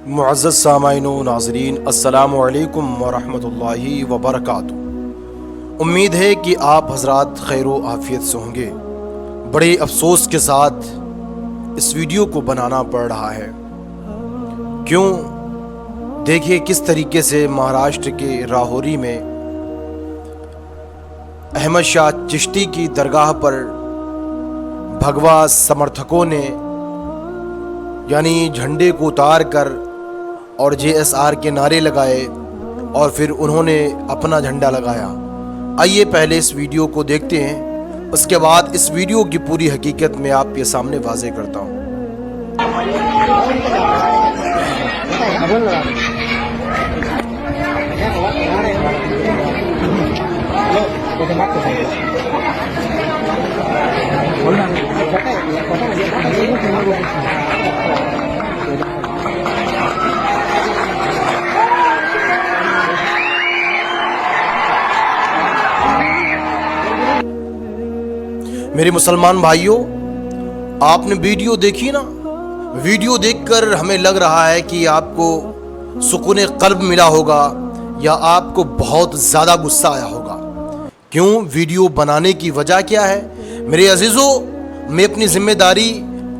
معزز سامعین و ناظرین، السلام علیکم ورحمۃ اللہ وبرکاتہ۔ امید ہے کہ آپ حضرات خیر و عافیت سے ہوں گے۔ بڑے افسوس کے ساتھ اس ویڈیو کو بنانا پڑ رہا ہے۔ کیوں؟ دیکھیے کس طریقے سے مہاراشٹر کے راہوری میں احمد شاہ چشتی کی درگاہ پر بھگوا سمرتھکوں نے یعنی جھنڈے کو اتار کر اور JSR کے نعرے لگائے اور پھر انہوں نے اپنا جھنڈا لگایا۔ آئیے پہلے اس ویڈیو کو دیکھتے ہیں، اس کے بعد اس ویڈیو کی پوری حقیقت میں آپ کے سامنے واضح کرتا ہوں۔ میرے مسلمان بھائیوں، آپ نے ویڈیو دیکھی نا؟ ویڈیو دیکھ کر ہمیں لگ رہا ہے کہ آپ کو سکون قلب ملا ہوگا یا آپ کو بہت زیادہ غصہ آیا ہوگا۔ کیوں؟ ویڈیو بنانے کی وجہ کیا ہے؟ میرے عزیزوں، میں اپنی ذمہ داری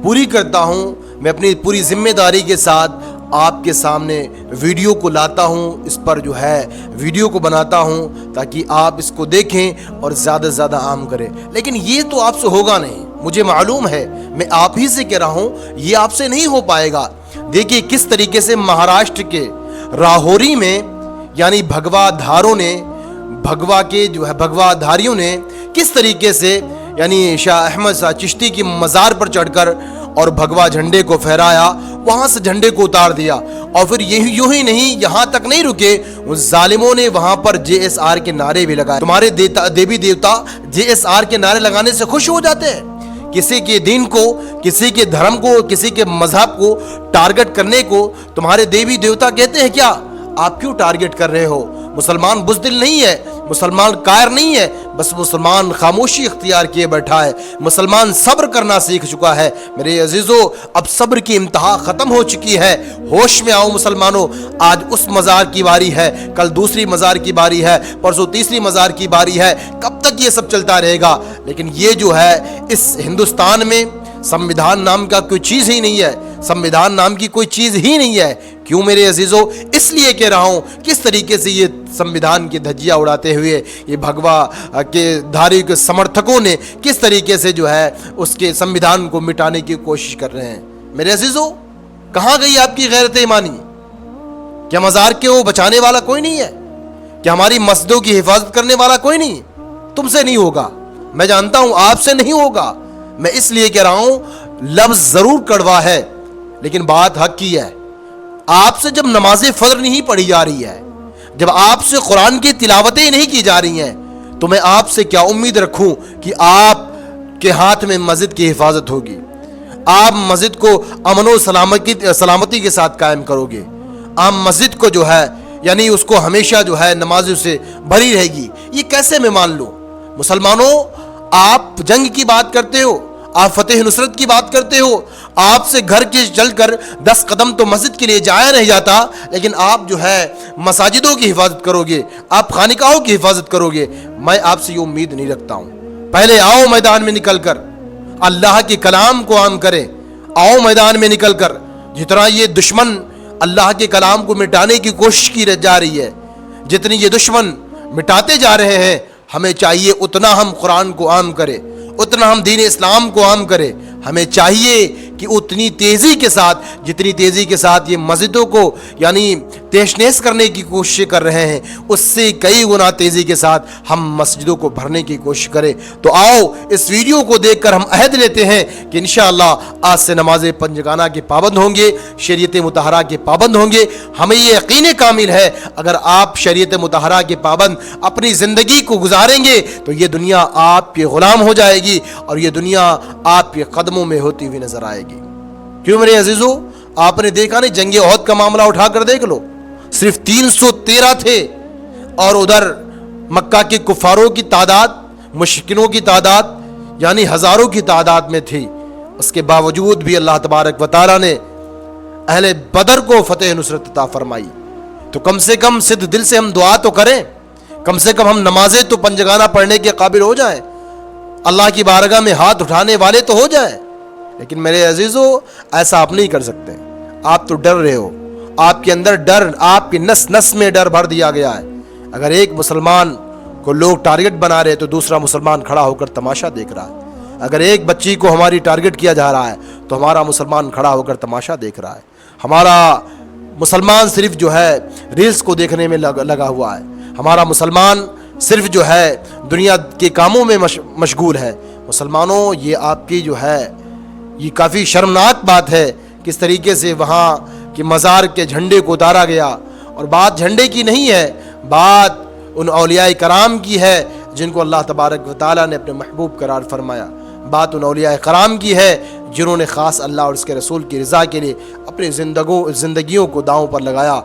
پوری کرتا ہوں، میں اپنی پوری ذمہ داری کے ساتھ آپ کے سامنے ویڈیو کو لاتا ہوں، اس پر جو ہے ویڈیو کو بناتا ہوں تاکہ آپ اس کو دیکھیں اور زیادہ سے زیادہ عام کریں۔ لیکن یہ تو آپ سے ہوگا نہیں، مجھے معلوم ہے، میں آپ ہی سے کہہ رہا ہوں، یہ آپ سے نہیں ہو پائے گا۔ دیکھیے کس طریقے سے مہاراشٹر کے راہوری میں یعنی بھگوا دھاریوں نے کس طریقے سے یعنی شاہ احمد شاہ چشتی کی مزار پر چڑھ کر اور بھگوا جھنڈے کو پھہرایا، وہاں سے جھنڈے کو اتار دیا، اور پھر یوں ہی نہیں، یہاں تک نہیں رکے، اس ظالموں نے وہاں پر JSR کے نعرے بھی لگائے۔ تمہارے دیوی دیوتا JSR کے نعرے لگانے سے خوش ہو جاتے ہیں؟ کسی کے دین کو، کسی کے دھرم کو، کسی کے مذہب کو ٹارگٹ کرنے کو تمہارے دیوی دیوتا کہتے ہیں کیا؟ آپ کیوں ٹارگٹ کر رہے ہو؟ مسلمان بزدل نہیں ہے، مسلمان کائر نہیں ہے، بس مسلمان خاموشی اختیار کیے بیٹھا ہے، مسلمان صبر کرنا سیکھ چکا ہے۔ میرے عزیزو، اب صبر کی انتہا ختم ہو چکی ہے۔ ہوش میں آؤ مسلمانوں، آج اس مزار کی باری ہے، کل دوسری مزار کی باری ہے، پرسوں تیسری مزار کی باری ہے۔ کب تک یہ سب چلتا رہے گا؟ لیکن یہ جو ہے اس ہندوستان میں سمویدھان نام کا کوئی چیز ہی نہیں ہے، سمویدھان نام کی کوئی چیز ہی نہیں ہے۔ کیوں میرے عزیزو؟ اس لیے کہہ رہا ہوں کس طریقے سے یہ سمویدھان کی دھجیاں اڑاتے ہوئے یہ بھگوا کے دھاری کے سمرتھکوں نے کس طریقے سے جو ہے اس کے سمویدھان کو مٹانے کی کوشش کر رہے ہیں۔ میرے عزیزو، کہاں گئی آپ کی غیرت ایمانی؟ کیا مزار کے وہ بچانے والا کوئی نہیں ہے؟ کیا ہماری مسجدوں کی حفاظت کرنے والا کوئی نہیں؟ تم سے نہیں ہوگا، میں جانتا ہوں آپ سے نہیں ہوگا۔ میں اس لیے کہہ رہا ہوں، لفظ ضرور کڑوا ہے لیکن بات حق کی ہے۔ آپ سے جب نماز فجر نہیں پڑھی جا رہی ہے، جب آپ سے قرآن کی تلاوتیں نہیں کی جا رہی ہیں، تو میں آپ سے کیا امید رکھوں کہ آپ کے ہاتھ میں مسجد کی حفاظت ہوگی، آپ مسجد کو امن و سلامتی کے ساتھ قائم کرو گے، آپ مسجد کو جو ہے یعنی اس کو ہمیشہ جو ہے نمازوں سے بھری رہے گی؟ یہ کیسے میں مان لوں؟ مسلمانوں، آپ جنگ کی بات کرتے ہو، آپ فتح نصرت کی بات کرتے ہو، آپ سے گھر کے چل کر 10 قدم تو مسجد کے لیے جایا نہیں جاتا، لیکن آپ جو ہے مساجدوں کی حفاظت کرو گے، آپ خانقاہوں کی حفاظت کرو گے۔ میں آپ سے یہ امید نہیں رکھتا ہوں۔ پہلے آؤ میدان میں نکل کر اللہ کے کلام کو عام کریں، آؤ میدان میں نکل کر۔ جتنا یہ دشمن اللہ کے کلام کو مٹانے کی کوشش کی جا رہی ہے، جتنی یہ دشمن مٹاتے جا رہے ہیں، ہمیں چاہیے اتنا ہم قرآن کو عام کریں، اتنا ہم دین اسلام کو عام کریں۔ ہمیں چاہیے کہ اتنی تیزی کے ساتھ، جتنی تیزی کے ساتھ یہ مسجدوں کو یعنی تہس نہس کرنے کی کوشش کر رہے ہیں، اس سے کئی گنا تیزی کے ساتھ ہم مسجدوں کو بھرنے کی کوشش کریں۔ تو آؤ اس ویڈیو کو دیکھ کر ہم عہد لیتے ہیں کہ انشاءاللہ آج سے نماز پنجگانہ کے پابند ہوں گے، شریعت مطہرہ کے پابند ہوں گے۔ ہمیں یہ یقین کامل ہے اگر آپ شریعت مطہرہ کے پابند اپنی زندگی کو گزاریں گے تو یہ دنیا آپ کے غلام ہو جائے گی اور یہ دنیا آپ کے قدموں میں ہوتی ہوئی نظر آئے گی۔ کیوں میرے عزیزو؟ آپ نے دیکھا نہیں، جنگ احد کا معاملہ اٹھا کر دیکھ لو، صرف 313 تھے اور ادھر مکہ کے کفاروں کی تعداد، مشرکینوں کی تعداد یعنی ہزاروں کی تعداد میں تھی۔ اس کے باوجود بھی اللہ تبارک و تعالیٰ نے اہل بدر کو فتح نصرت عطا فرمائی. تو کم سے کم صدق دل سے ہم دعا تو کریں, کم سے کم ہم نمازیں تو پنجگانہ پڑھنے کے قابل ہو جائیں, اللہ کی بارگاہ میں ہاتھ اٹھانے والے تو ہو جائیں. لیکن میرے عزیزو, ایسا آپ نہیں کر سکتے. آپ تو ڈر رہے ہو, آپ کے اندر ڈر, آپ کی نس نس میں ڈر بھر دیا گیا ہے. اگر ایک مسلمان کو لوگ ٹارگٹ بنا رہے تو دوسرا مسلمان کھڑا ہو کر تماشا دیکھ رہا ہے. اگر ایک بچی کو ہماری ٹارگٹ کیا جا رہا ہے تو ہمارا مسلمان کھڑا ہو کر تماشا دیکھ رہا ہے. ہمارا مسلمان صرف جو ہے ریلز کو دیکھنے میں لگا ہوا ہے. ہمارا مسلمان صرف جو ہے دنیا کے کاموں میں مشغول ہے. مسلمانوں, یہ آپ کی جو ہے یہ کافی شرمناک بات ہے کس طریقے سے وہاں کے مزار کے جھنڈے کو اتارا گیا. اور بات جھنڈے کی نہیں ہے, بات ان اولیاء کرام کی ہے جن کو اللہ تبارک و تعالیٰ نے اپنے محبوب قرار فرمایا. بات ان اولیاء کرام کی ہے جنہوں نے خاص اللہ اور اس کے رسول کی رضا کے لیے اپنی زندگیوں کو داؤں پر لگایا.